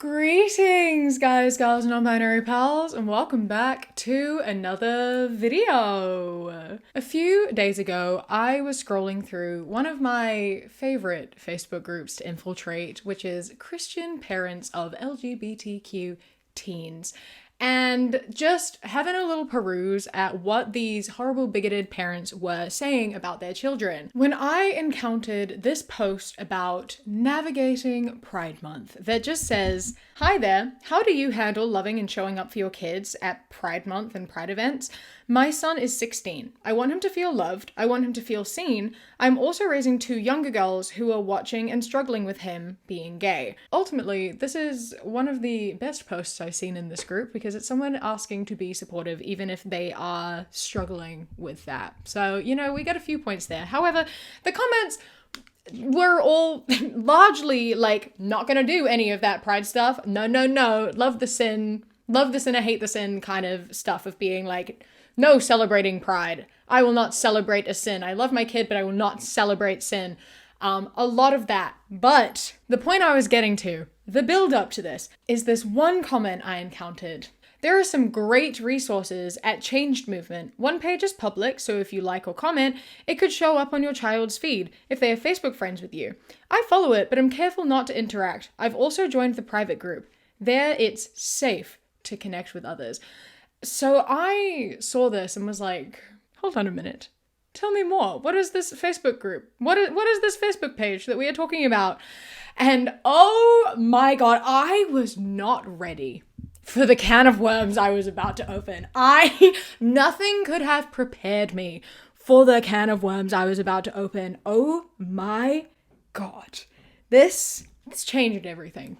Greetings, guys, gals, non-binary pals, and welcome back to another video. A few days ago, I was scrolling through one of my favorite Facebook groups to infiltrate, which is Christian Parents of LGBTQ Teens. And just having a little peruse at what these horrible bigoted parents were saying about their children. When I encountered this post about navigating Pride Month that just says, "Hi there, how do you handle loving and showing up for your kids at Pride Month and Pride events? My son is 16. I want him to feel loved. I want him to feel seen. I'm also raising two younger girls who are watching and struggling with him being gay." Ultimately, this is one of the best posts I've seen in this group because it's someone asking to be supportive even if they are struggling with that. So, we get a few points there. However, the comments were all largely not gonna do any of that pride stuff. No. Love the sin, I hate the sin kind of stuff of being no celebrating pride. I will not celebrate a sin. I love my kid, but I will not celebrate sin. A lot of that. But the point I was getting to, the build up to this, is this one comment I encountered. There are some great resources at Changed Movement. One page is public, so if you like or comment, it could show up on your child's feed if they are Facebook friends with you. I follow it, but I'm careful not to interact. I've also joined the private group. There, it's safe to connect with others. So I saw this and was like, hold on a minute. Tell me more. What is this Facebook group? What is this Facebook page that we are talking about? And oh my God, I was not ready for the can of worms I was about to open. Nothing could have prepared me for the can of worms I was about to open. Oh my God. This changed everything.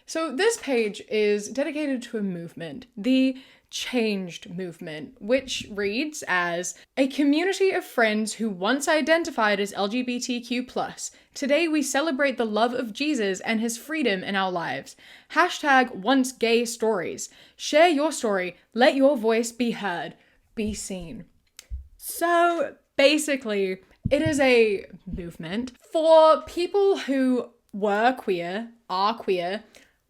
So this page is dedicated to a movement, the Changed Movement, which reads as a community of friends who once identified as LGBTQ+. Today we celebrate the love of Jesus and his freedom in our lives. #OnceGayStories. Share your story. Let your voice be heard. Be seen. So basically, it is a movement for people who were queer, are queer,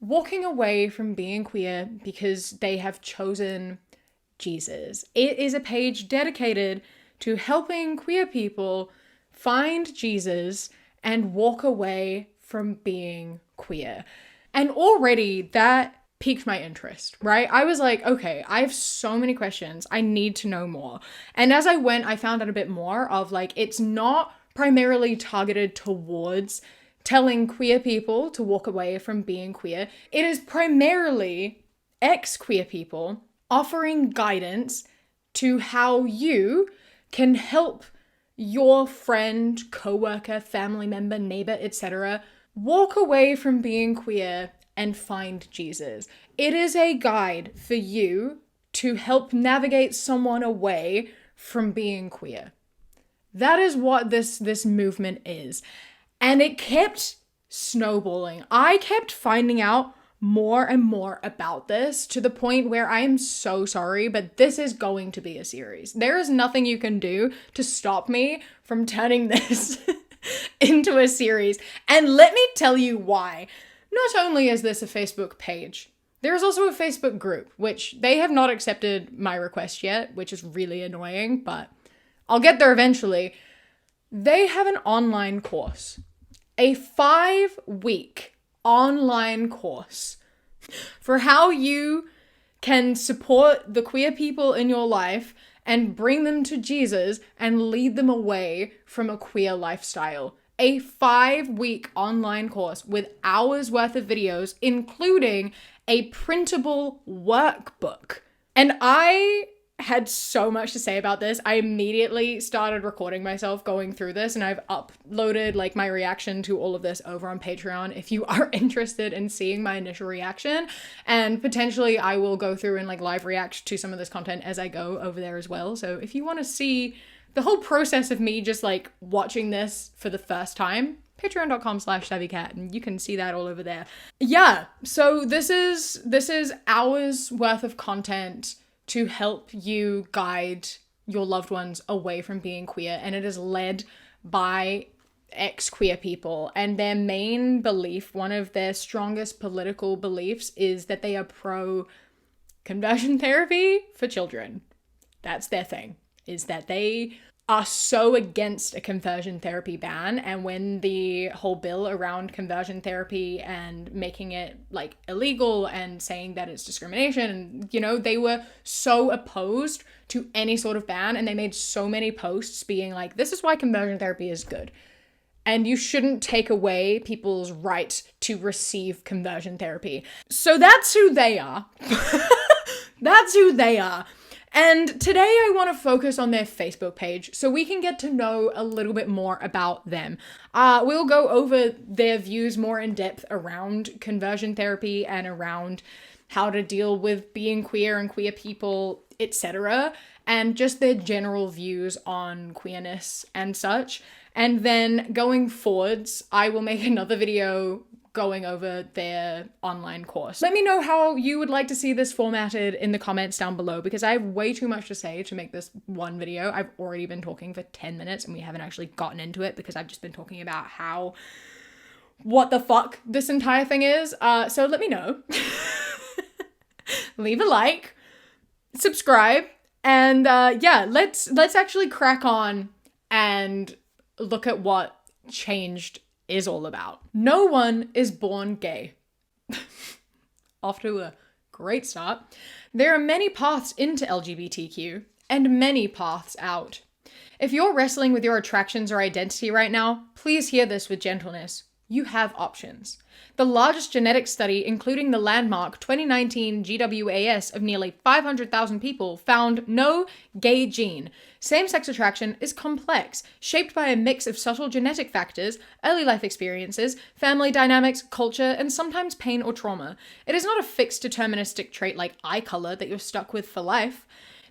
walking away from being queer because they have chosen Jesus. It is a page dedicated to helping queer people find Jesus and walk away from being queer. And already that piqued my interest, right? I was like, okay, I have so many questions. I need to know more. And as I went, I found out a bit more of it's not primarily targeted towards telling queer people to walk away from being queer. It is primarily ex-queer people offering guidance to how you can help your friend, coworker, family member, neighbor, etc. walk away from being queer and find Jesus. It is a guide for you to help navigate someone away from being queer. That is what this movement is. And it kept snowballing. I kept finding out more and more about this to the point where I am so sorry, but this is going to be a series. There is nothing you can do to stop me from turning this into a series. And let me tell you why. Not only is this a Facebook page, there is also a Facebook group, which they have not accepted my request yet, which is really annoying, but I'll get there eventually. They have an online course. A 5-week online course for how you can support the queer people in your life and bring them to Jesus and lead them away from a queer lifestyle. A 5-week online course with hours worth of videos, including a printable workbook. And I had so much to say about this. I immediately started recording myself going through this, and I've uploaded my reaction to all of this over on Patreon if you are interested in seeing my initial reaction. And potentially I will go through and live react to some of this content as I go over there as well. So if you want to see the whole process of me just watching this for the first time, patreon.com/savvycat, and you can see that all over there. Yeah, so this is hours worth of content to help you guide your loved ones away from being queer, and it is led by ex-queer people, and their main belief, one of their strongest political beliefs, is that they are pro conversion therapy for children. That's their thing, is that they are so against a conversion therapy ban. And when the whole bill around conversion therapy and making it like illegal and saying that it's discrimination, and you know, they were so opposed to any sort of ban, and they made so many posts being like, this is why conversion therapy is good. And you shouldn't take away people's right to receive conversion therapy. So that's who they are. That's who they are. And today I want to focus on their Facebook page so we can get to know a little bit more about them. We'll go over their views more in depth around conversion therapy and around how to deal with being queer and queer people, etc. And just their general views on queerness and such. And then going forwards, I will make another video going over their online course. Let me know how you would like to see this formatted in the comments down below, because I have way too much to say to make this one video. I've already been talking for 10 minutes and we haven't actually gotten into it because I've just been talking about what the fuck this entire thing is. So let me know. Leave a like, subscribe, and yeah, let's actually crack on and look at what changed is all about. No one is born gay. Off to a great start. There are many paths into LGBTQ and many paths out. If you're wrestling with your attractions or identity right now, please hear this with gentleness. You have options. The largest genetic study, including the landmark 2019 GWAS of nearly 500,000 people, found no gay gene. Same-sex attraction is complex, shaped by a mix of subtle genetic factors, early life experiences, family dynamics, culture, and sometimes pain or trauma. It is not a fixed deterministic trait like eye color that you're stuck with for life.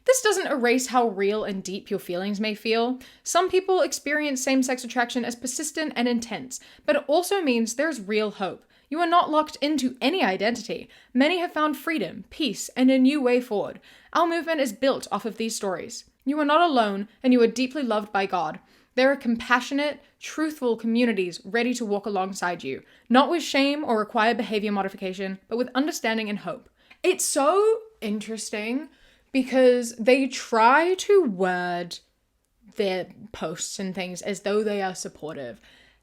This doesn't erase how real and deep your feelings may feel. Some people experience same-sex attraction as persistent and intense, but it also means there's real hope. You are not locked into any identity. Many have found freedom, peace, and a new way forward. Our movement is built off of these stories. You are not alone, and you are deeply loved by God. There are compassionate, truthful communities ready to walk alongside you, not with shame or require behavior modification, but with understanding and hope. It's so interesting because they try to word their posts and things as though they are supportive.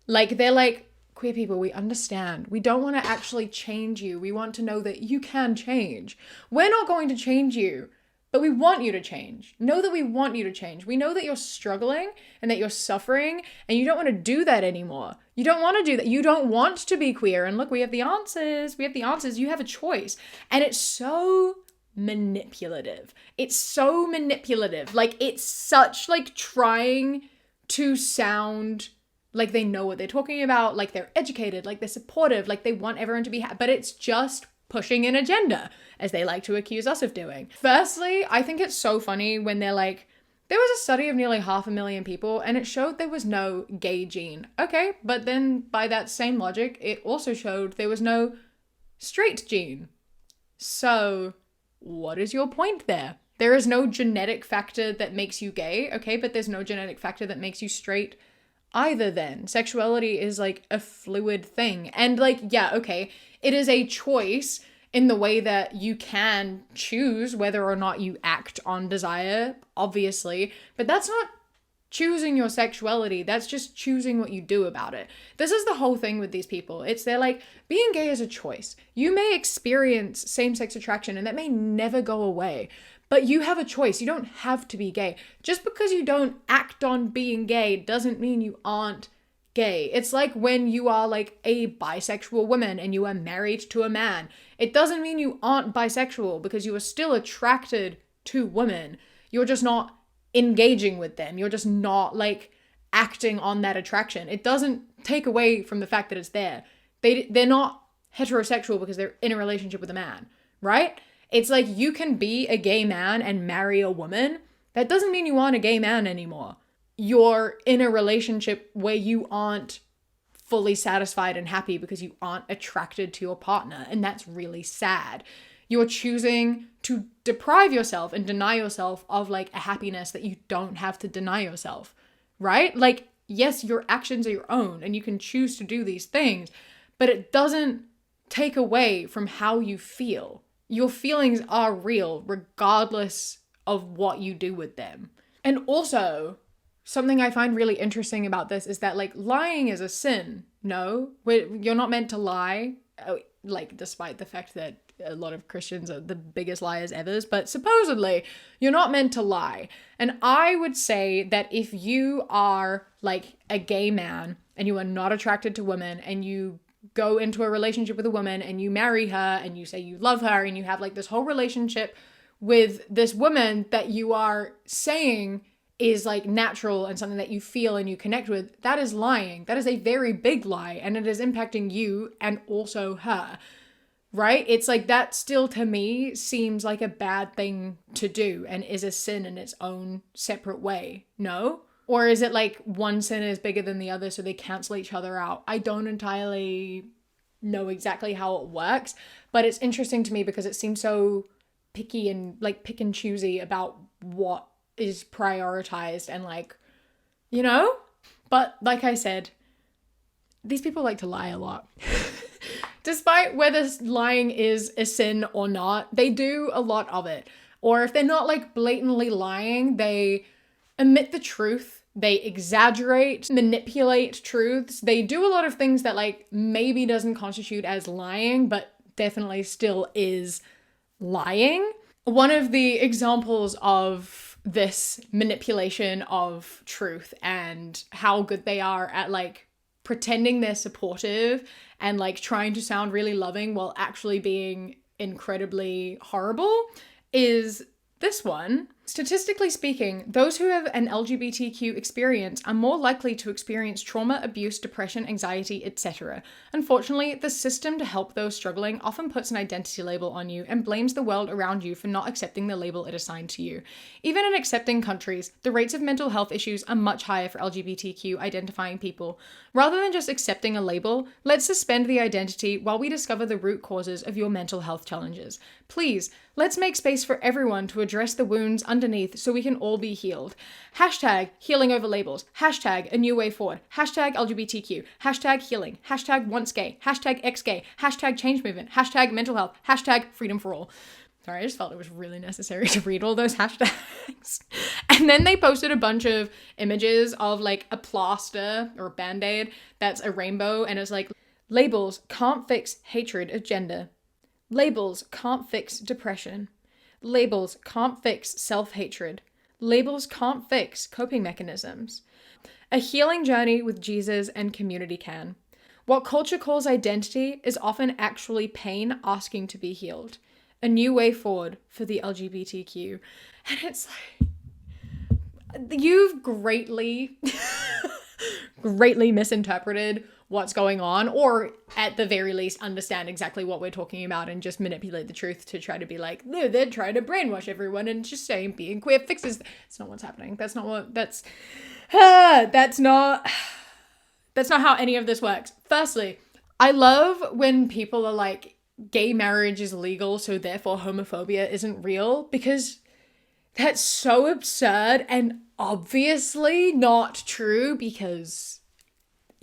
Like, they're like, queer people, we understand. We don't want to actually change you. We want to know that you can change. We're not going to change you, but we want you to change. Know that we want you to change. We know that you're struggling and that you're suffering and you don't want to do that anymore. You don't want to do that. You don't want to be queer. And look, we have the answers. We have the answers. You have a choice. And it's so manipulative. It's so manipulative. Like, it's such like trying to sound like they know what they're talking about, like they're educated, like they're supportive, like they want everyone to be happy, but it's just pushing an agenda, as they like to accuse us of doing. Firstly, I think it's so funny when they're like, there was a study of nearly 500,000 people and it showed there was no gay gene. Okay, but then by that same logic, it also showed there was no straight gene. So what is your point there? There is no genetic factor that makes you gay, okay, but there's no genetic factor that makes you straight either then. Sexuality is like a fluid thing. And like, yeah, okay, it is a choice in the way that you can choose whether or not you act on desire, obviously, but that's not choosing your sexuality. That's just choosing what you do about it. This is the whole thing with these people. They're like, being gay is a choice. You may experience same-sex attraction and that may never go away, but you have a choice. You don't have to be gay. Just because you don't act on being gay doesn't mean you aren't gay. It's like when you are like a bisexual woman and you are married to a man. It doesn't mean you aren't bisexual because you are still attracted to women. You're just not engaging with them. You're just not like acting on that attraction. It doesn't take away from the fact that it's there. They're not heterosexual because they're in a relationship with a man, right? It's like you can be a gay man and marry a woman. That doesn't mean you aren't a gay man anymore. You're in a relationship where you aren't fully satisfied and happy because you aren't attracted to your partner, and that's really sad. You're choosing to deprive yourself and deny yourself of like a happiness that you don't have to deny yourself, right? Like, yes, your actions are your own and you can choose to do these things, but it doesn't take away from how you feel. Your feelings are real regardless of what you do with them. And also, something I find really interesting about this is that, like, lying is a sin. No, you're not meant to lie. Like, despite the fact that a lot of Christians are the biggest liars ever, but supposedly you're not meant to lie. And I would say that if you are like a gay man and you are not attracted to women and you go into a relationship with a woman and you marry her and you say you love her and you have like this whole relationship with this woman that you are saying is like natural and something that you feel and you connect with, that is lying. That is a very big lie, and it is impacting you and also her. Right? It's like that still to me seems like a bad thing to do and is a sin in its own separate way. No? Or is it like one sin is bigger than the other so they cancel each other out? I don't entirely know exactly how it works, but it's interesting to me because it seems so picky and like pick and choosy about what is prioritized and like, you know? But like I said, these people like to lie a lot. Despite whether lying is a sin or not, they do a lot of it. Or if they're not like blatantly lying, they omit the truth, they exaggerate, manipulate truths. They do a lot of things that like maybe doesn't constitute as lying, but definitely still is lying. One of the examples of this manipulation of truth and how good they are at like pretending they're supportive and like trying to sound really loving while actually being incredibly horrible is this one. Statistically speaking, those who have an LGBTQ experience are more likely to experience trauma, abuse, depression, anxiety, etc. Unfortunately, the system to help those struggling often puts an identity label on you and blames the world around you for not accepting the label it assigned to you. Even in accepting countries, the rates of mental health issues are much higher for LGBTQ identifying people. Rather than just accepting a label, let's suspend the identity while we discover the root causes of your mental health challenges. Please, let's make space for everyone to address the wounds underneath so we can all be healed. Hashtag healing over labels. Hashtag a new way forward. Hashtag LGBTQ. Hashtag healing. Hashtag once gay. Hashtag ex-gay. Hashtag change movement. Hashtag mental health. Hashtag freedom for all. Sorry, I just felt it was really necessary to read all those hashtags. And then they posted a bunch of images of like a plaster or a band-aid that's a rainbow and it's like, labels can't fix hatred of gender. Labels can't fix depression. Labels can't fix self-hatred. Labels can't fix coping mechanisms. A healing journey with Jesus and community can. What culture calls identity is often actually pain asking to be healed. A new way forward for the LGBTQ. And it's like, you've greatly misinterpreted what's going on, or at the very least understand exactly what we're talking about and just manipulate the truth to try to be like, no, they're trying to brainwash everyone and just saying being queer fixes. It's not what's happening. That's not how any of this works. Firstly, I love when people are like, gay marriage is legal, so therefore homophobia isn't real, because that's so absurd and obviously not true because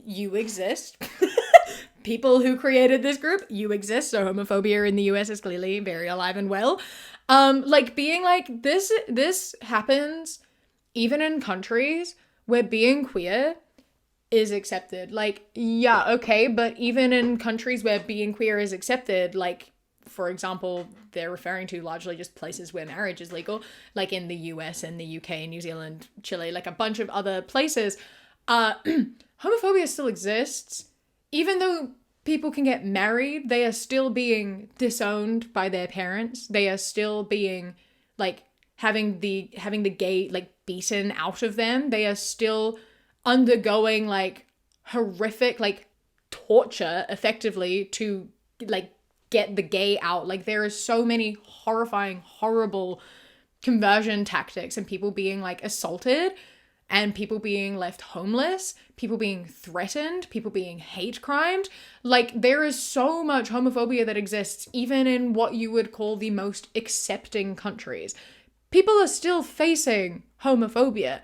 you exist. People who created this group, you exist, so homophobia in the US is clearly very alive and well. Like being like, this happens even in countries where being queer is accepted. Like, yeah, okay, but even in countries where being queer is accepted, like, for example, they're referring to largely just places where marriage is legal, like in the US and the UK, New Zealand, Chile, like a bunch of other places, homophobia still exists. Even though people can get married, they are still being disowned by their parents. They are still being, like, having the gay, like, beaten out of them. They are still undergoing like horrific like torture effectively to like get the gay out. Like there are so many horrifying, horrible conversion tactics and people being like assaulted and people being left homeless, people being threatened, people being hate crimed. Like there is so much homophobia that exists even in what you would call the most accepting countries. People are still facing homophobia.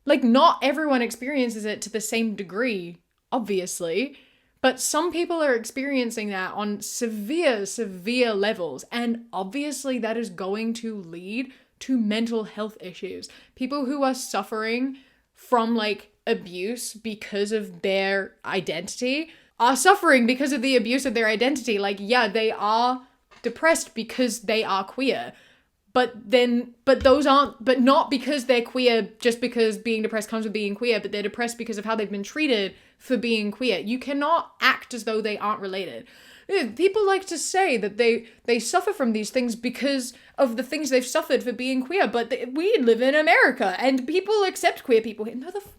Like, not everyone experiences it to the same degree, obviously, but some people are experiencing that on severe, severe levels. And obviously, that is going to lead to mental health issues. People who are suffering from like abuse because of their identity are suffering because of the abuse of their identity. Like, yeah, they are depressed because they are queer. But not because they're queer, just because being depressed comes with being queer, but they're depressed because of how they've been treated for being queer. You cannot act as though they aren't related. People like to say that they suffer from these things because of the things they've suffered for being queer, but we live in America and people accept queer people.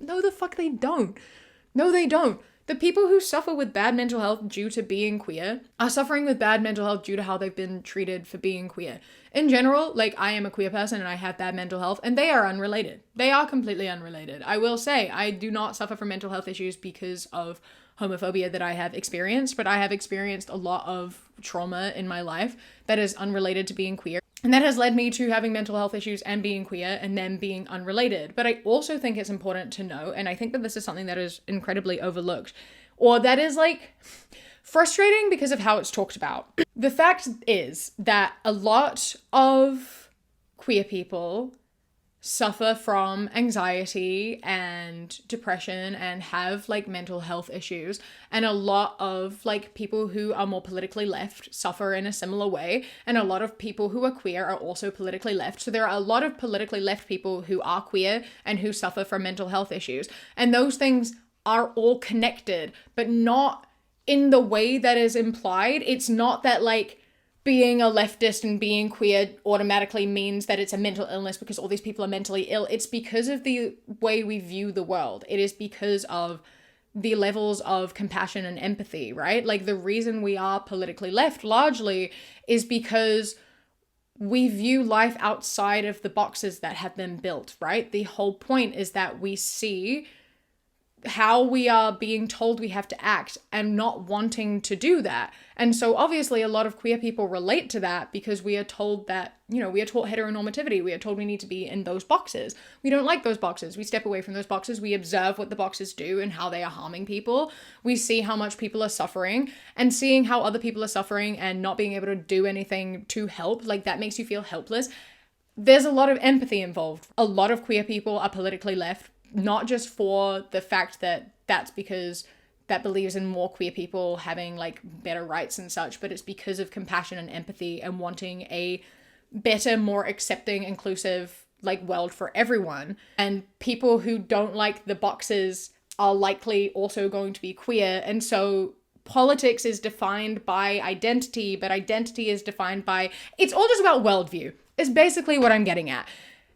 No, the fuck they don't. No, they don't. The people who suffer with bad mental health due to being queer are suffering with bad mental health due to how they've been treated for being queer. In general, like, I am a queer person and I have bad mental health, and they are unrelated. They are completely unrelated. I will say, I do not suffer from mental health issues because of homophobia that I have experienced, but I have experienced a lot of trauma in my life that is unrelated to being queer. And that has led me to having mental health issues and being queer and them being unrelated. But I also think it's important to know, and I think that this is something that is incredibly overlooked, or that is like frustrating because of how it's talked about. The fact is that a lot of queer people suffer from anxiety and depression and have like mental health issues, and a lot of like people who are more politically left suffer in a similar way, and a lot of people who are queer are also politically left. So there are a lot of politically left people who are queer and who suffer from mental health issues, and those things are all connected, but not in the way that is implied. It's not that like being a leftist and being queer automatically means that it's a mental illness because all these people are mentally ill. It's because of the way we view the world. It is because of the levels of compassion and empathy, right? Like, the reason we are politically left largely is because we view life outside of the boxes that have been built, right? The whole point is that we see how we are being told we have to act and not wanting to do that. And so obviously a lot of queer people relate to that because we are told that, you know, we are taught heteronormativity. We are told we need to be in those boxes. We don't like those boxes. We step away from those boxes. We observe what the boxes do and how they are harming people. We see how much people are suffering, and seeing how other people are suffering and not being able to do anything to help, like, that makes you feel helpless. There's a lot of empathy involved. A lot of queer people are politically left, not just for the fact that that's because that believes in more queer people having like better rights and such, but it's because of compassion and empathy and wanting a better, more accepting, inclusive like world for everyone. And people who don't like the boxes are likely also going to be queer. And so politics is defined by identity, but identity is defined by, it's all just about worldview, is basically what I'm getting at.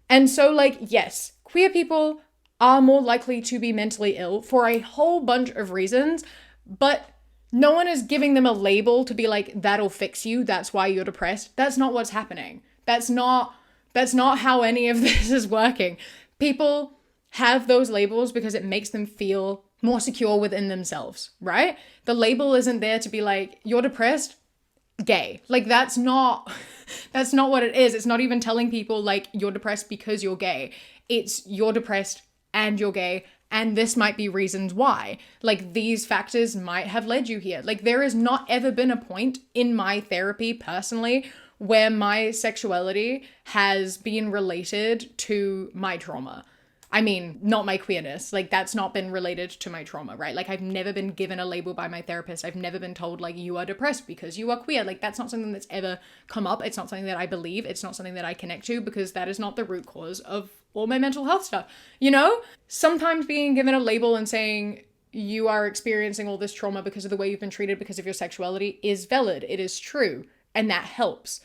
And so, like, yes, queer people are more likely to be mentally ill for a whole bunch of reasons, but no one is giving them a label to be like, that'll fix you, that's why you're depressed. That's not what's happening. That's not how any of this is working. People have those labels because it makes them feel more secure within themselves, right? The label isn't there to be like, you're depressed, gay. Like, that's not what it is. It's not even telling people like, you're depressed because you're gay. It's, you're depressed and you're gay, and this might be reasons why. Like, these factors might have led you here. Like, there has not ever been a point in my therapy personally where my sexuality has been related to my trauma. I mean, not my queerness. Like, that's not been related to my trauma, right? Like, I've never been given a label by my therapist. I've never been told, like, you are depressed because you are queer. Like, that's not something that's ever come up. It's not something that I believe. It's not something that I connect to, because that is not the root cause of all my mental health stuff, you know? Sometimes being given a label and saying you are experiencing all this trauma because of the way you've been treated because of your sexuality is valid. It is true. And that helps.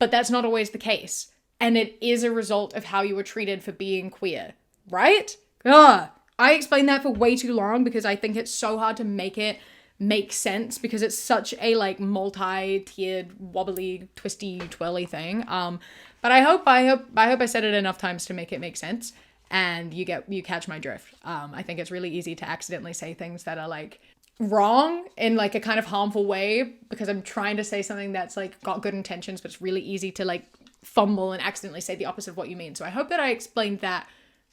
But that's not always the case. And it is a result of how you were treated for being queer, right? I explained that for way too long because I think it's so hard to make it make sense because it's such a like multi-tiered, wobbly, twisty, twirly thing. But I hope I said it enough times to make it make sense and you catch my drift. I think it's really easy to accidentally say things that are like wrong in like a kind of harmful way because I'm trying to say something that's like got good intentions, but it's really easy to like fumble and accidentally say the opposite of what you mean. So I hope that I explained that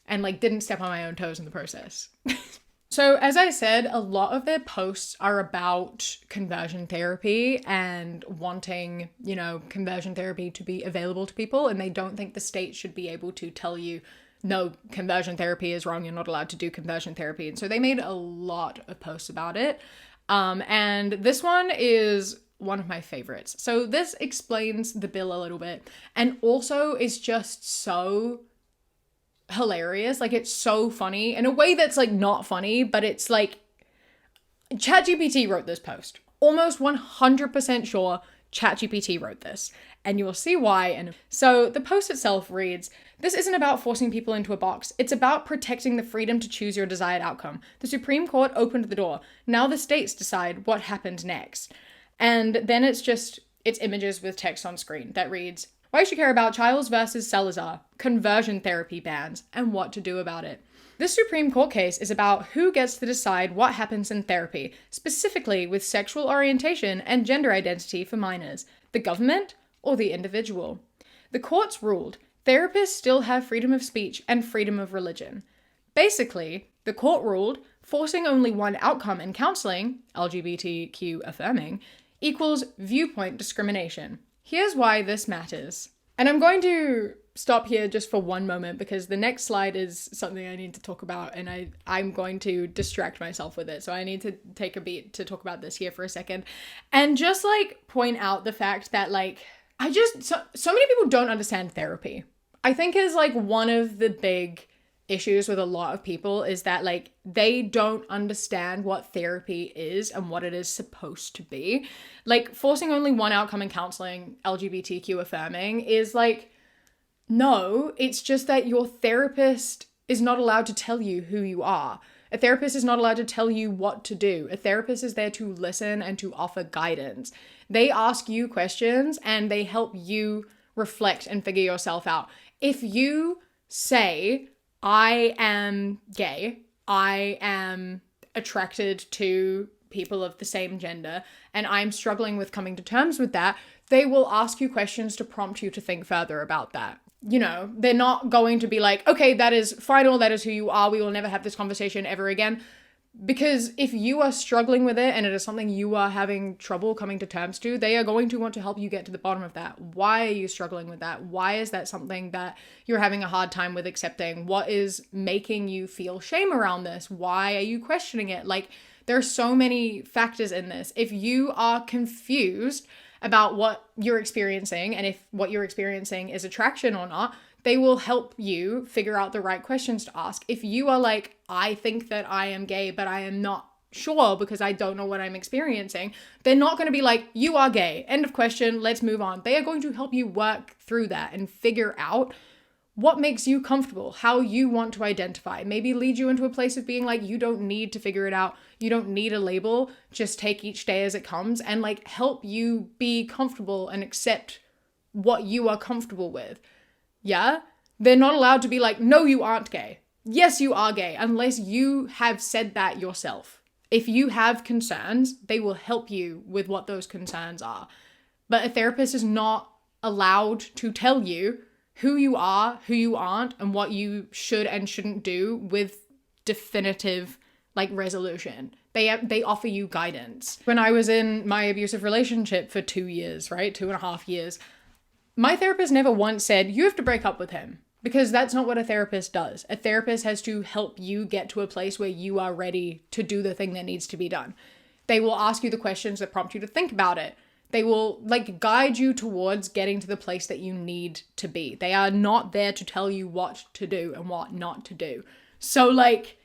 and like didn't step on my own toes in the process. So as I said, a lot of their posts are about conversion therapy and wanting, you know, conversion therapy to be available to people, and they don't think the state should be able to tell you, no, conversion therapy is wrong, you're not allowed to do conversion therapy. And so they made a lot of posts about it. And this one is one of my favorites. So this explains the bill a little bit and also is just so hilarious. Like, it's so funny in a way that's like not funny, but it's like ChatGPT wrote this post. Almost 100% sure ChatGPT wrote this, and you'll see why. And so the post itself reads, "This isn't about forcing people into a box. It's about protecting the freedom to choose your desired outcome. The Supreme Court opened the door. Now the states decide what happened next." And then it's images with text on screen that reads, "Why should you care about Childs versus Salazar, conversion therapy bans, and what to do about it?" This Supreme Court case is about who gets to decide what happens in therapy, specifically with sexual orientation and gender identity for minors, the government or the individual. The courts ruled therapists still have freedom of speech and freedom of religion. Basically, the court ruled forcing only one outcome in counseling, LGBTQ affirming, equals viewpoint discrimination. Here's why this matters. And I'm going to stop here just for one moment because the next slide is something I need to talk about, and I'm going to distract myself with it. So I need to take a beat to talk about this here for a second and just like point out the fact that like so many people don't understand therapy. I think is like one of the big issues with a lot of people is that like they don't understand what therapy is and what it is supposed to be. Like, forcing only one outcome in counseling, LGBTQ affirming, is like, no, it's just that your therapist is not allowed to tell you who you are. A therapist is not allowed to tell you what to do. A therapist is there to listen and to offer guidance. They ask you questions and they help you reflect and figure yourself out. If you say, "I am gay, I am attracted to people of the same gender, and I'm struggling with coming to terms with that," they will ask you questions to prompt you to think further about that. You know, they're not going to be like, "Okay, that is final, that is who you are, we will never have this conversation ever again." Because if you are struggling with it and it is something you are having trouble coming to terms to, they are going to want to help you get to the bottom of that. Why are you struggling with that? Why is that something that you're having a hard time with accepting? What is making you feel shame around this? Why are you questioning it? Like, there are so many factors in this. If you are confused about what you're experiencing and if what you're experiencing is attraction or not, they will help you figure out the right questions to ask. If you are like, "I think that I am gay, but I am not sure because I don't know what I'm experiencing," they're not going to be like, "You are gay, end of question, let's move on." They are going to help you work through that and figure out what makes you comfortable, how you want to identify, maybe lead you into a place of being like, you don't need to figure it out. You don't need a label. Just take each day as it comes and like help you be comfortable and accept what you are comfortable with. Yeah? They're not allowed to be like, "No, you aren't gay." Yes, you are gay, unless you have said that yourself. If you have concerns, they will help you with what those concerns are. But a therapist is not allowed to tell you who you are, who you aren't, and what you should and shouldn't do with definitive like resolution. They offer you guidance. When I was in my abusive relationship for 2 years, right? 2.5 years, my therapist never once said, "You have to break up with him," because that's not what a therapist does. A therapist has to help you get to a place where you are ready to do the thing that needs to be done. They will ask you the questions that prompt you to think about it. They will like guide you towards getting to the place that you need to be. They are not there to tell you what to do and what not to do. So like,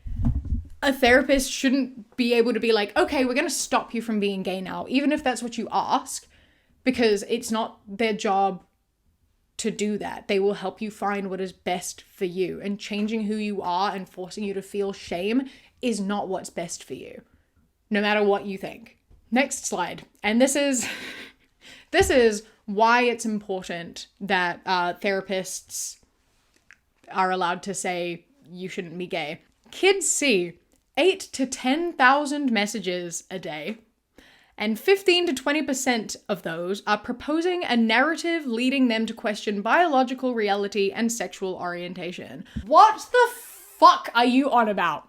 a therapist shouldn't be able to be like, "Okay, we're going to stop you from being gay now," even if that's what you ask, because it's not their job to do that. They will help you find what is best for you, and changing who you are and forcing you to feel shame is not what's best for you, no matter what you think. Next slide. And this is why it's important that therapists are allowed to say you shouldn't be gay. Kids see 8,000 to 10,000 messages a day, and 15 to 20% of those are proposing a narrative leading them to question biological reality and sexual orientation. What the fuck are you on about?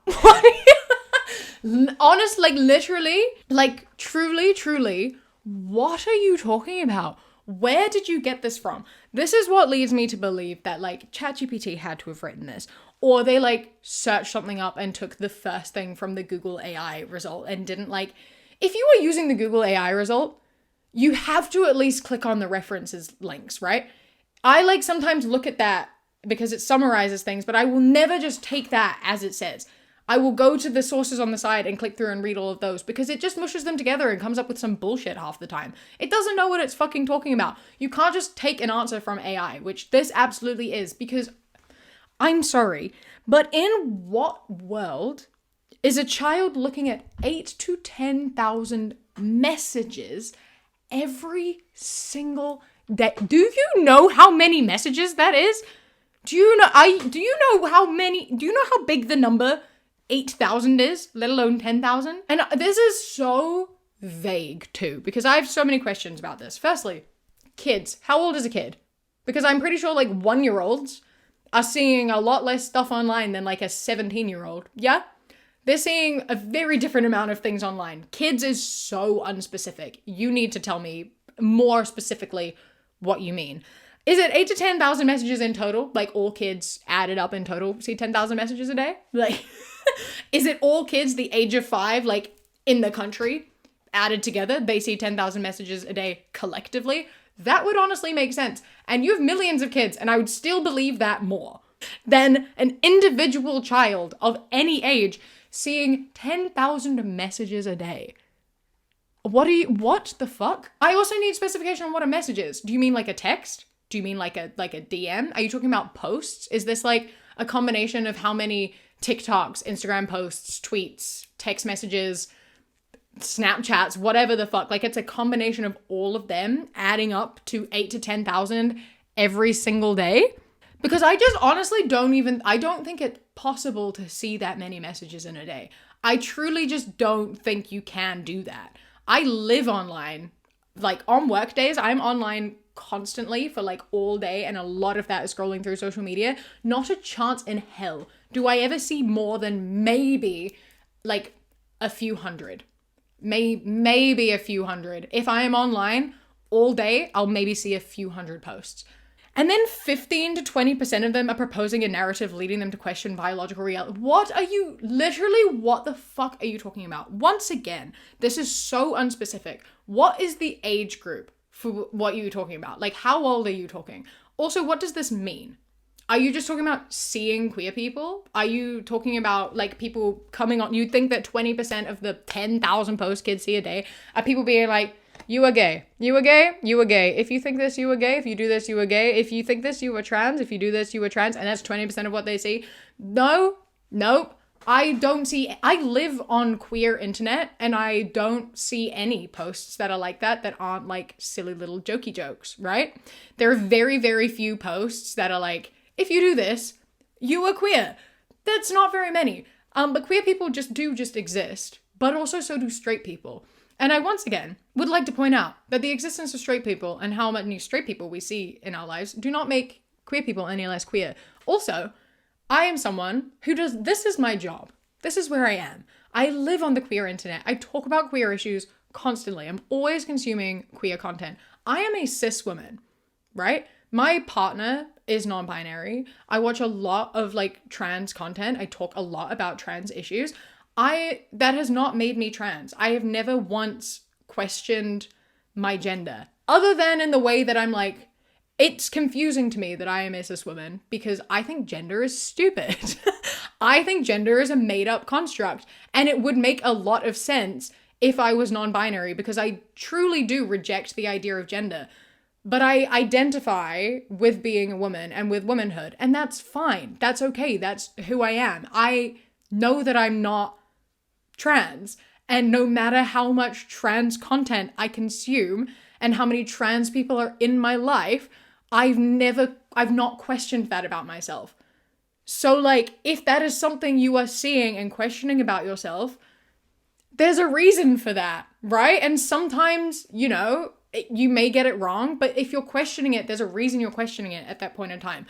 Honest, like literally, like truly, what are you talking about? Where did you get this from? This is what leads me to believe that like ChatGPT had to have written this, or they like searched something up and took the first thing from the Google AI result and didn't like, if you were using the Google AI result, you have to at least click on the references links, right? I like sometimes look at that because it summarizes things, but I will never just take that as it says. I will go to the sources on the side and click through and read all of those because it just mushes them together and comes up with some bullshit half the time. It doesn't know what it's fucking talking about. You can't just take an answer from AI, which this absolutely is, because I'm sorry, but in what world is a child looking at 8 to 10,000 messages every single day? Do you know how many messages that is? Do you know how big the number 8,000 is, let alone 10,000? And this is so vague too, because I have so many questions about this. Firstly, kids. How old is a kid? Because I'm pretty sure like 1-year-olds are seeing a lot less stuff online than like a 17-year-old. Yeah? They're seeing a very different amount of things online. Kids is so unspecific. You need to tell me more specifically what you mean. Is it 8 to 10,000 messages in total? Like all kids added up in total see 10,000 messages a day? Like, is it all kids the age of 5, like in the country, added together, they see 10,000 messages a day collectively? That would honestly make sense. And you have millions of kids, and I would still believe that more than an individual child of any age seeing 10,000 messages a day. What the fuck? I also need specification on what a message is. Do you mean like a text? Do you mean like a DM? Are you talking about posts? Is this like a combination of how many TikToks, Instagram posts, tweets, text messages, Snapchats, whatever the fuck? Like it's a combination of all of them adding up to 8 to 10,000 every single day? Because I just honestly I don't think it's possible to see that many messages in a day. I truly just don't think you can do that. I live online. Like on work days, I'm online constantly for like all day, and a lot of that is scrolling through social media. Not a chance in hell do I ever see more than maybe like a few hundred. Maybe a few hundred. If I am online all day, I'll maybe see a few hundred posts. And then 15 to 20% of them are proposing a narrative leading them to question biological reality. What the fuck are you talking about? Once again, this is so unspecific. What is the age group for what you're talking about? Like, how old are you talking? Also, what does this mean? Are you just talking about seeing queer people? Are you talking about like people coming on? You think that 20% of the 10,000 posts kids see a day are people being like, you are gay. You are gay. You are gay. If you think this, you are gay. If you do this, you are gay. If you think this, you are trans. If you do this, you are trans. And that's 20% of what they see. No, nope. I live on queer internet, and I don't see any posts that are like that aren't like silly little jokey jokes, right? There are very, very few posts that are like, if you do this, you are queer. That's not very many. But queer people just exist, but also so do straight people. And I once again would like to point out that the existence of straight people and how many straight people we see in our lives do not make queer people any less queer. Also, I am someone who this is my job. This is where I am. I live on the queer internet. I talk about queer issues constantly. I'm always consuming queer content. I am a cis woman, right? My partner is non-binary. I watch a lot of like trans content. I talk a lot about trans issues. That has not made me trans. I have never once questioned my gender, other than in the way that I'm like, it's confusing to me that I am a cis woman because I think gender is stupid. I think gender is a made up construct, and it would make a lot of sense if I was non-binary, because I truly do reject the idea of gender. But I identify with being a woman and with womanhood, and that's fine. That's okay. That's who I am. I know that I'm not trans, and no matter how much trans content I consume and how many trans people are in my life, I've not questioned that about myself. So like, if that is something you are seeing and questioning about yourself, there's a reason for that, right? And sometimes, you may get it wrong, but if you're questioning it, there's a reason you're questioning it at that point in time.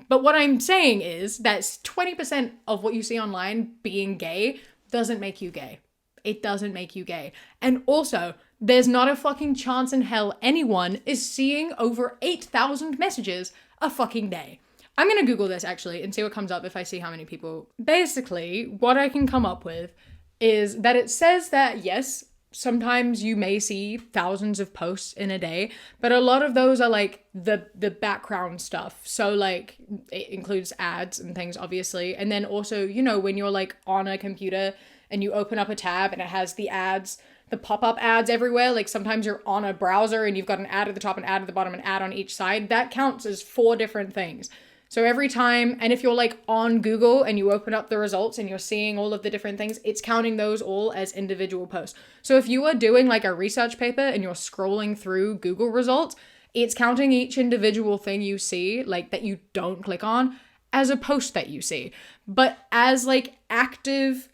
But what I'm saying is that 20% of what you see online being gay doesn't make you gay. It doesn't make you gay. And also, there's not a fucking chance in hell anyone is seeing over 8,000 messages a fucking day. I'm gonna Google this actually and see what comes up if I see how many people. Basically, what I can come up with is that it says that yes, sometimes you may see thousands of posts in a day, but a lot of those are like the background stuff. So like it includes ads and things, obviously. And then also, you know, when you're like on a computer and you open up a tab and it has the ads, the pop-up ads everywhere. Like sometimes you're on a browser and you've got an ad at the top, an ad at the bottom, an ad on each side. That counts as 4 different things. So every time, and if you're like on Google and you open up the results and you're seeing all of the different things, it's counting those all as individual posts. So if you are doing like a research paper and you're scrolling through Google results, it's counting each individual thing you see, like that you don't click on, as a post that you see. But as like active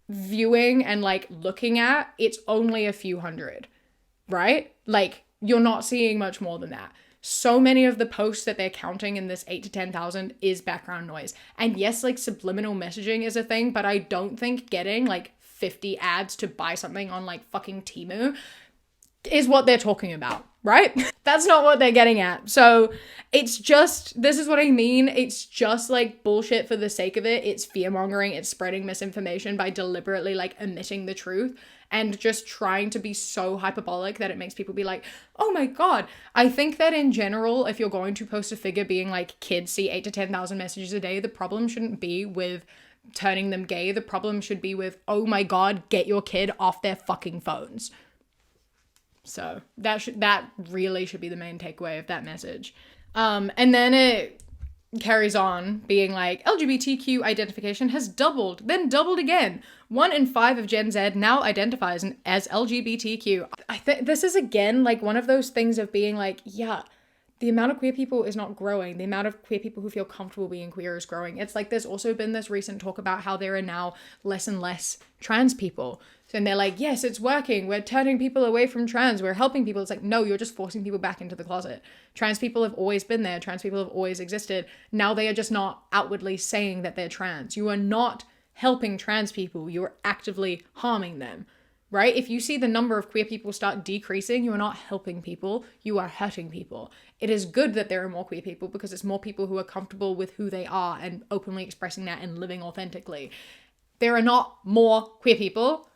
viewing and like looking at, it's only a few hundred, right? Like you're not seeing much more than that. So many of the posts that they're counting in this 8 to 10,000 is background noise. And yes, like subliminal messaging is a thing, but I don't think getting like 50 ads to buy something on like fucking Temu is what they're talking about, right? That's not what they're getting at. So it's just, this is what I mean. It's just like bullshit for the sake of it. It's fear mongering. It's spreading misinformation by deliberately like omitting the truth and just trying to be so hyperbolic that it makes people be like, oh my God. I think that in general, if you're going to post a figure being like kids see 8 to 10,000 messages a day, the problem shouldn't be with turning them gay. The problem should be with, oh my God, get your kid off their fucking phones. So that really should be the main takeaway of that message. And then it carries on being like, LGBTQ identification has doubled, then doubled again. 1 in 5 of Gen Z now identifies as LGBTQ. I think this is again like one of those things of being like, yeah, the amount of queer people is not growing. The amount of queer people who feel comfortable being queer is growing. It's like there's also been this recent talk about how there are now less and less trans people. And they're like, yes, it's working. We're turning people away from trans. We're helping people. It's like, no, you're just forcing people back into the closet. Trans people have always been there. Trans people have always existed. Now they are just not outwardly saying that they're trans. You are not helping trans people. You are actively harming them, right? If you see the number of queer people start decreasing, you are not helping people. You are hurting people. It is good that there are more queer people because it's more people who are comfortable with who they are and openly expressing that and living authentically. There are not more queer people.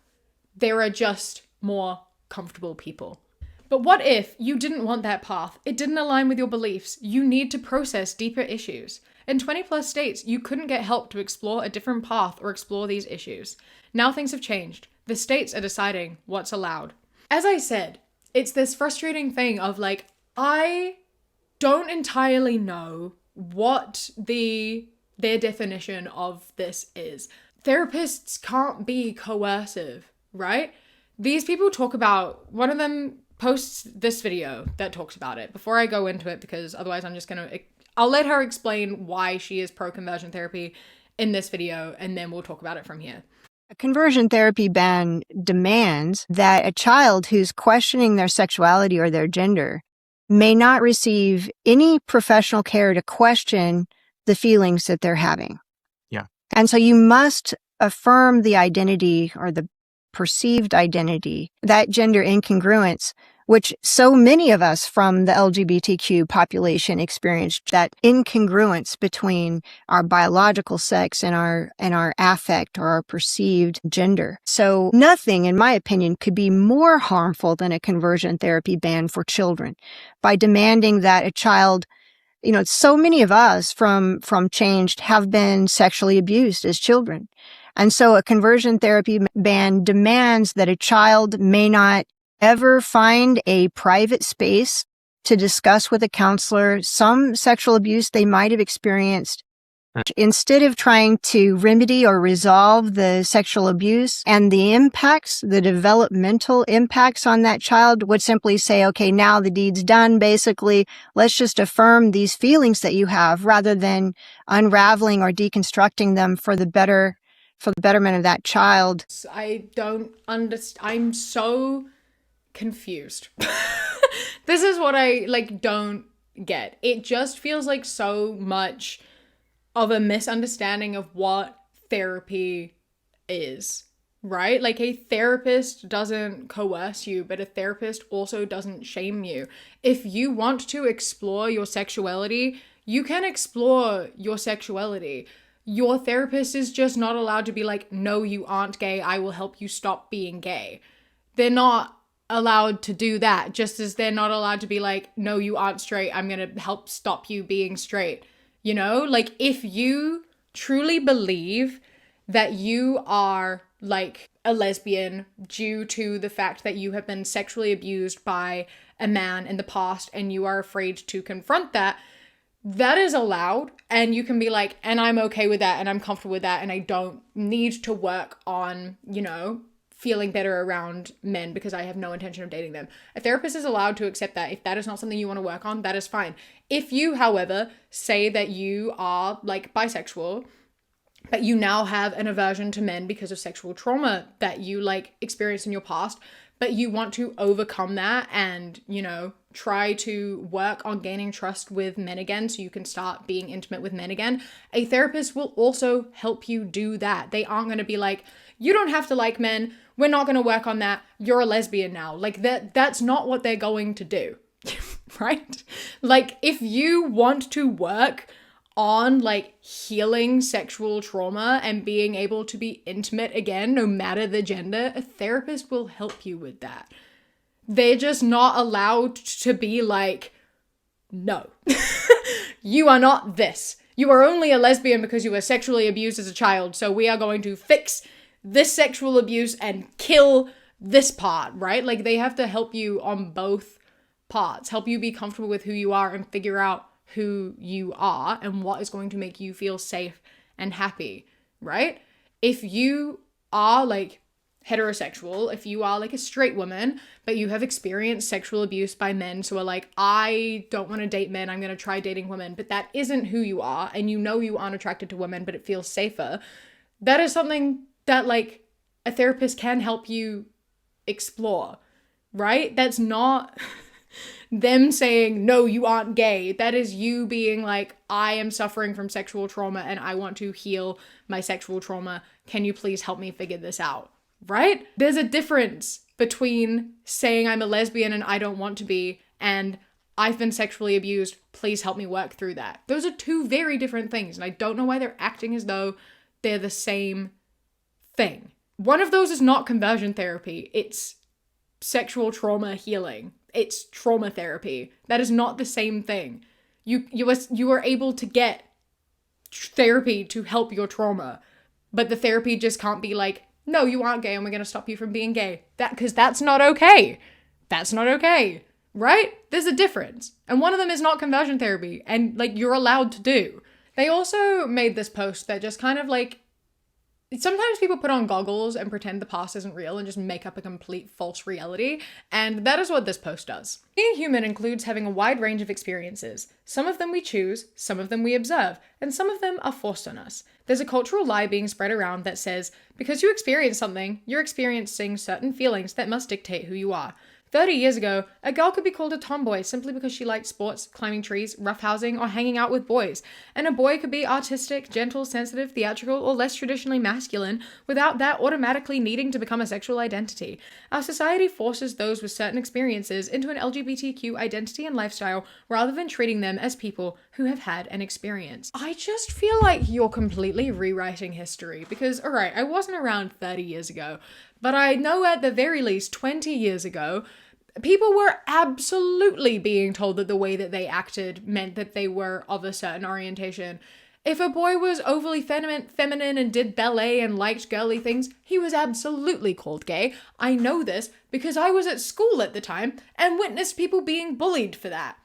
There are just more comfortable people. But what if you didn't want that path? It didn't align with your beliefs. You need to process deeper issues. In 20 plus states, you couldn't get help to explore a different path or explore these issues. Now things have changed. The states are deciding what's allowed. As I said, it's this frustrating thing of like, I don't entirely know what their definition of this is. Therapists can't be coercive, right? These people talk about, one of them posts this video that talks about it before I go into it, because otherwise I'll let her explain why she is pro-conversion therapy in this video, and then we'll talk about it from here. A conversion therapy ban demands that a child who's questioning their sexuality or their gender may not receive any professional care to question the feelings that they're having. Yeah. And so you must affirm the identity or the perceived identity, that gender incongruence, which so many of us from the LGBTQ population experienced, that incongruence between our biological sex and our affect or our perceived gender. So nothing, in my opinion, could be more harmful than a conversion therapy ban for children by demanding that a child, you know, so many of us from Changed have been sexually abused as children. And so a conversion therapy ban demands that a child may not ever find a private space to discuss with a counselor some sexual abuse they might have experienced. Instead of trying to remedy or resolve the sexual abuse and the impacts, the developmental impacts on that child, would simply say, okay, now the deed's done, basically. Let's just affirm these feelings that you have rather than unraveling or deconstructing them for the betterment of that child. I don't understand. I'm so confused. This is what I like don't get. It just feels like so much of a misunderstanding of what therapy is, right? Like a therapist doesn't coerce you, but a therapist also doesn't shame you. If you want to explore your sexuality, you can explore your sexuality. Your therapist is just not allowed to be like, no, you aren't gay. I will help you stop being gay. They're not allowed to do that, just as they're not allowed to be like, no, you aren't straight. I'm going to help stop you being straight. You know, like if you truly believe that you are like a lesbian due to the fact that you have been sexually abused by a man in the past and you are afraid to confront that, that is allowed. And you can be like, and I'm okay with that and I'm comfortable with that and I don't need to work on, you know, feeling better around men because I have no intention of dating them. A therapist is allowed to accept that. If that is not something you want to work on, that is fine. If you, however, say that you are like bisexual, but you now have an aversion to men because of sexual trauma that you like experienced in your past, but you want to overcome that and, you know, try to work on gaining trust with men again so you can start being intimate with men again, a therapist will also help you do that. They aren't going to be like, you don't have to like men. We're not going to work on that. You're a lesbian now. Like that's not what they're going to do. Right? Like if you want to work on like healing sexual trauma and being able to be intimate again, no matter the gender, a therapist will help you with that. They're just not allowed to be like, no, you are not this. You are only a lesbian because you were sexually abused as a child. So we are going to fix this sexual abuse and kill this part, right? Like they have to help you on both parts, help you be comfortable with who you are and figure out who you are and what is going to make you feel safe and happy, right? If you are like heterosexual, if you are like a straight woman, but you have experienced sexual abuse by men, so are like, I don't want to date men, I'm going to try dating women, but that isn't who you are, and you know you aren't attracted to women, but it feels safer, that is something that like a therapist can help you explore, right? That's not them saying, no, you aren't gay. That is you being like, I am suffering from sexual trauma and I want to heal my sexual trauma. Can you please help me figure this out? Right? There's a difference between saying I'm a lesbian and I don't want to be and I've been sexually abused. Please help me work through that. Those are two very different things. And I don't know why they're acting as though they're the same thing. One of those is not conversion therapy. It's sexual trauma healing. It's trauma therapy. That is not the same thing. You are able to get therapy to help your trauma, but the therapy just can't be like, no, you aren't gay and we're going to stop you from being gay. Because that's not okay. That's not okay. Right? There's a difference. And one of them is not conversion therapy and like you're allowed to do. They also made this post that just kind of like, sometimes people put on goggles and pretend the past isn't real and just make up a complete false reality, and that is what this post does. Being human includes having a wide range of experiences. Some of them we choose, some of them we observe, and some of them are forced on us. There's a cultural lie being spread around that says, because you experience something, you're experiencing certain feelings that must dictate who you are. 30 years ago, a girl could be called a tomboy simply because she liked sports, climbing trees, roughhousing, or hanging out with boys. And a boy could be artistic, gentle, sensitive, theatrical, or less traditionally masculine without that automatically needing to become a sexual identity. Our society forces those with certain experiences into an LGBTQ identity and lifestyle rather than treating them as people who have had an experience. I just feel like you're completely rewriting history because, alright, I wasn't around 30 years ago, but I know at the very least 20 years ago, people were absolutely being told that the way that they acted meant that they were of a certain orientation. If a boy was overly feminine and did ballet and liked girly things, he was absolutely called gay. I know this because I was at school at the time and witnessed people being bullied for that.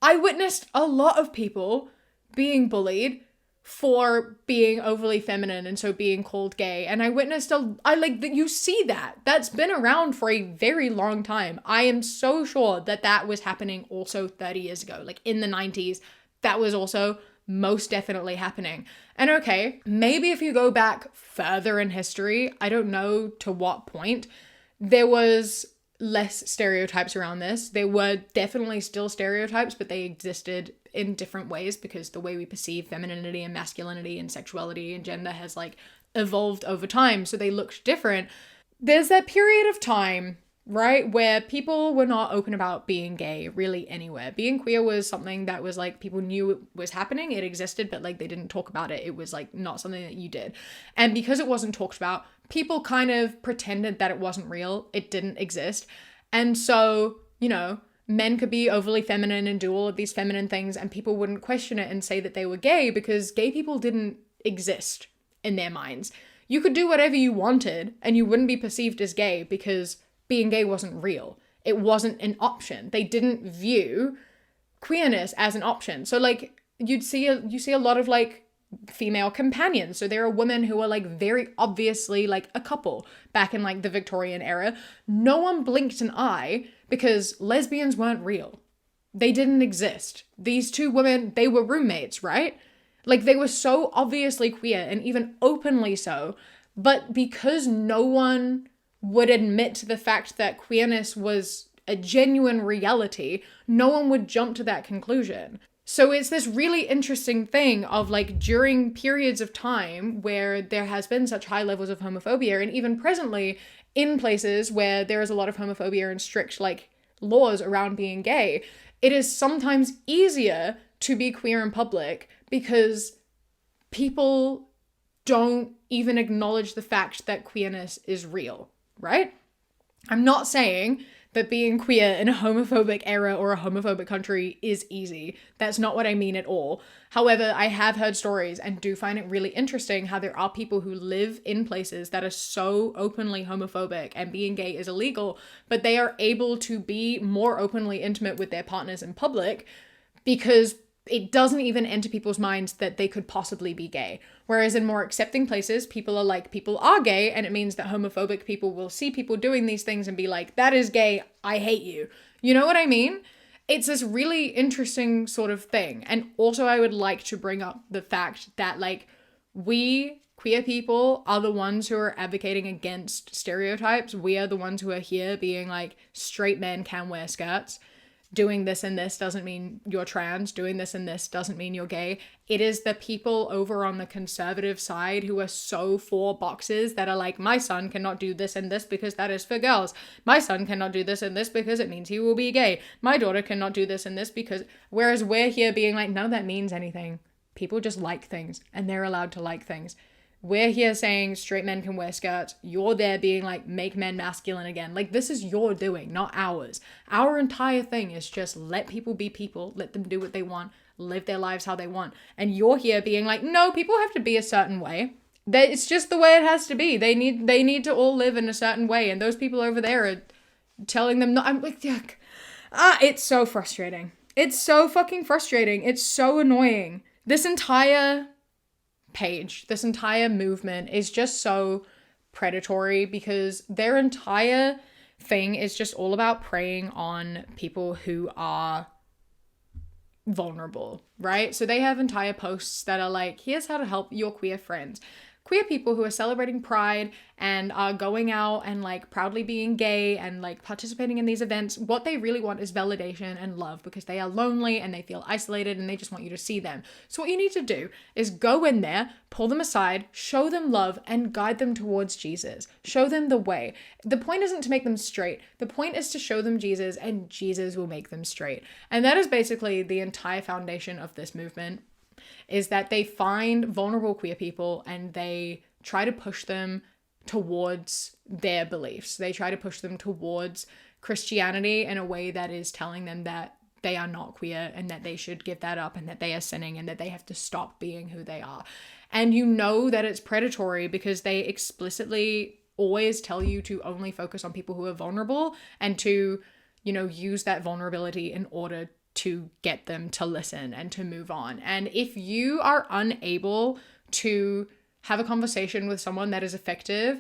I witnessed a lot of people being bullied for being overly feminine and so being called gay. And I witnessed I like that you see that. That's been around for a very long time. I am so sure that that was happening also 30 years ago. Like in the 90s, that was also most definitely happening. And okay, maybe if you go back further in history, I don't know to what point, there was less stereotypes around this. There were definitely still stereotypes, but they existed in different ways because the way we perceive femininity and masculinity and sexuality and gender has like evolved over time. So they looked different. There's that period of time, right, where people were not open about being gay really anywhere. Being queer was something that was like people knew it was happening, it existed, but like they didn't talk about it. It was like not something that you did. And because it wasn't talked about, people kind of pretended that it wasn't real, it didn't exist. And so, you know, men could be overly feminine and do all of these feminine things and people wouldn't question it and say that they were gay because gay people didn't exist in their minds. You could do whatever you wanted and you wouldn't be perceived as gay because being gay wasn't real. It wasn't an option. They didn't view queerness as an option. So like you see a lot of like female companions. So there are women who are like very obviously like a couple back in like the Victorian era. No one blinked an eye because lesbians weren't real. They didn't exist. These two women, they were roommates, right? Like they were so obviously queer and even openly so, but because no one would admit to the fact that queerness was a genuine reality, no one would jump to that conclusion. So it's this really interesting thing of like during periods of time where there has been such high levels of homophobia, and even presently in places where there is a lot of homophobia and strict like laws around being gay, it is sometimes easier to be queer in public because people don't even acknowledge the fact that queerness is real, right? I'm not saying that being queer in a homophobic era or a homophobic country is easy. That's not what I mean at all. However, I have heard stories and do find it really interesting how there are people who live in places that are so openly homophobic and being gay is illegal, but they are able to be more openly intimate with their partners in public because it doesn't even enter people's minds that they could possibly be gay. Whereas in more accepting places, people are like, people are gay, and it means that homophobic people will see people doing these things and be like, that is gay, I hate you. You know what I mean? It's this really interesting sort of thing. And also I would like to bring up the fact that like we queer people are the ones who are advocating against stereotypes. We are the ones who are here being like, straight men can wear skirts. Doing this and this doesn't mean you're trans. Doing this and this doesn't mean you're gay. It is the people over on the conservative side who are so for boxes that are like, my son cannot do this and this because that is for girls. My son cannot do this and this because it means he will be gay. My daughter cannot do this and this because, whereas we're here being like, none of that means anything. People just like things and they're allowed to like things. We're here saying straight men can wear skirts. You're there being like, make men masculine again. Like, this is your doing, not ours. Our entire thing is just let people be people, let them do what they want, live their lives how they want. And you're here being like, no, people have to be a certain way. It's just the way it has to be. They need to all live in a certain way. And those people over there are telling them not. I'm like, yuck. It's so frustrating. It's so fucking frustrating. It's so annoying. This entire page, this entire movement is just so predatory because their entire thing is just all about preying on people who are vulnerable, right? So they have entire posts that are like, here's how to help your queer friends. Queer people who are celebrating Pride and are going out and like proudly being gay and like participating in these events, what they really want is validation and love because they are lonely and they feel isolated and they just want you to see them. So what you need to do is go in there, pull them aside, show them love and guide them towards Jesus. Show them the way. The point isn't to make them straight. The point is to show them Jesus and Jesus will make them straight. And that is basically the entire foundation of this movement, is that they find vulnerable queer people and they try to push them towards their beliefs. They try to push them towards Christianity in a way that is telling them that they are not queer and that they should give that up and that they are sinning and that they have to stop being who they are. And you know that it's predatory because they explicitly always tell you to only focus on people who are vulnerable and to, you know, use that vulnerability in order to get them to listen and to move on. And if you are unable to have a conversation with someone that is effective,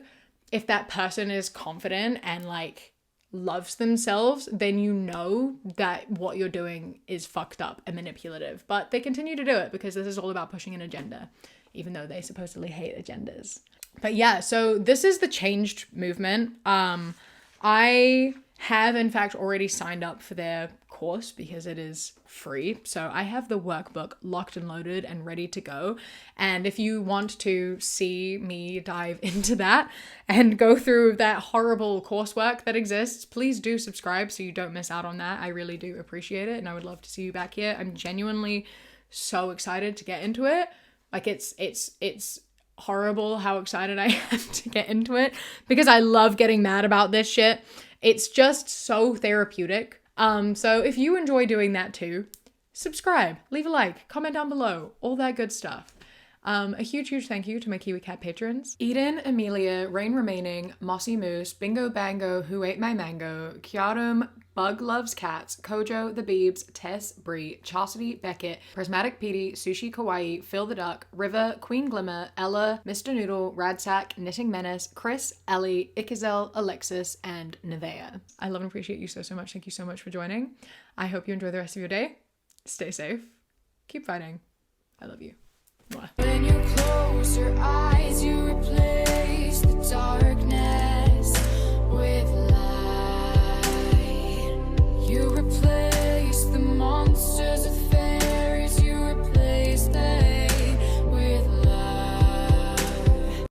if that person is confident and like loves themselves, then you know that what you're doing is fucked up and manipulative. But they continue to do it because this is all about pushing an agenda, even though they supposedly hate agendas. But yeah, so this is the changed movement. I have in fact already signed up for their course because it is free. So I have the workbook locked and loaded and ready to go. And if you want to see me dive into that and go through that horrible coursework that exists, please do subscribe so you don't miss out on that. I really do appreciate it, and I would love to see you back here. I'm genuinely so excited to get into it. Like it's horrible how excited I am to get into it because I love getting mad about this shit. It's just so therapeutic. So if you enjoy doing that too, subscribe, leave a like, comment down below, all that good stuff. A huge thank you to my Kiwi Cat patrons: Eden, Amelia, Rain Remaining, Mossy Moose, Bingo Bango, Who Ate My Mango, Kiarum, Bug Loves Cats, Kojo, The Beebs, Tess, Bree, Chastity, Beckett, Prismatic Petey, Sushi Kawaii, Phil the Duck, River, Queen Glimmer, Ella, Mr. Noodle, Radsack, Knitting Menace, Chris, Ellie, Ikazel, Alexis, and Nevea. I love and appreciate you so much. Thank you so much for joining. I hope you enjoy the rest of your day. Stay safe. Keep fighting. I love you. Mwah. When you close your eyes, you replace the darkness.